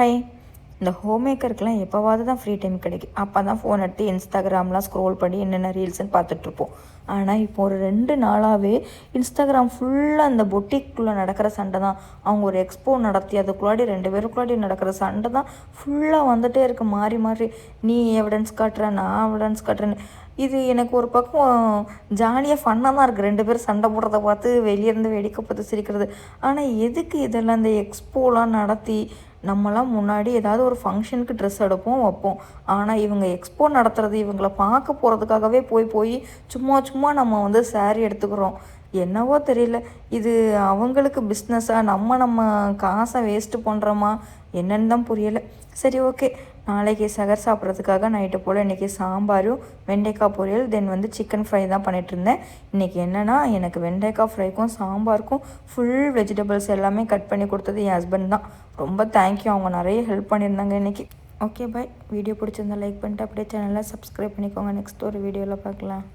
Hi. இந்த home மேக்கருக்கெலாம் எப்போவாவது தான் ஃப்ரீ டைம் கிடைக்கும். அப்போ தான் ஃபோன் எடுத்து இன்ஸ்டாகிராம்லாம் ஸ்க்ரோல் பண்ணி என்னென்ன ரீல்ஸ்ன்னு பார்த்துட்ருப்போம். ஆனால் இப்போ ஒரு 2 நாளாகவே இன்ஸ்டாகிராம் ஃபுல்லாக அந்த பொட்டிக்குள்ளே நடக்கிற சண்டை தான். அவங்க ஒரு எக்ஸ்போ நடத்தி அதுக்குள்ளாடி 2 பேருக்குள்ளாடி நடக்கிற சண்டை தான் ஃபுல்லாக வந்துகிட்டே இருக்குது மாறி மாறி. நீ எவிடன்ஸ் காட்டுற, நான் எவிடன்ஸ் காட்டுறேன்னு. இது எனக்கு ஒரு பக்கம் ஜாலியாக ஃபன்னாக தான் இருக்குது 2 பேரும் சண்டை போடுறத பார்த்து வெளியேருந்து வேடிக்கை பார்த்து சிரிக்கிறது. ஆனால் எதுக்கு இதெல்லாம் இந்த எக்ஸ்போலாம் நடத்தி நம்மலாம் முன்னாடி ஏதாவது ஒரு ஃபங்க்ஷனுக்கு ட்ரெஸ் எடுப்போம் வைப்போம். ஆனால் இவங்க எக்ஸ்போ நடத்துறது இவங்கள பார்க்க போகிறதுக்காகவே போய் சும்மா சும்மா நம்ம வந்து ஸாரீ எடுத்துக்கிறோம். என்னவோ தெரியல, இது அவங்களுக்கு பிஸ்னஸாக நம்ம காசை வேஸ்ட்டு பண்ணுறோமா என்னன்னு தான் புரியலை. சரி, ஓகே. நாளைக்கு சகர் சாப்பிட்றதுக்காக நைட்டு போல் இன்றைக்கி சாம்பாரும் வெண்டைக்காய் பொரியல் தென் வந்து சிக்கன் ஃப்ரை தான் பண்ணிகிட்ருந்தேன். இன்றைக்கி என்னென்னா எனக்கு வெண்டைக்காய் ஃப்ரைக்கும் சாம்பாருக்கும் ஃபுல் வெஜிடபிள்ஸ் எல்லாமே கட் பண்ணி கொடுத்தது என் ஹஸ்பண்ட் தான். ரொம்ப தேங்க்யூ, அவங்க நிறைய ஹெல்ப் பண்ணியிருந்தாங்க இன்றைக்கி. Okay bye. வீடியோ பிடிச்சிருந்தா லைக் பண்ணிட்டு அப்படியே சேனலை சப்ஸ்கிரைப் பண்ணிக்கோங்க. நெக்ஸ்ட் ஒரு வீடியோவில் பார்க்கலாம்.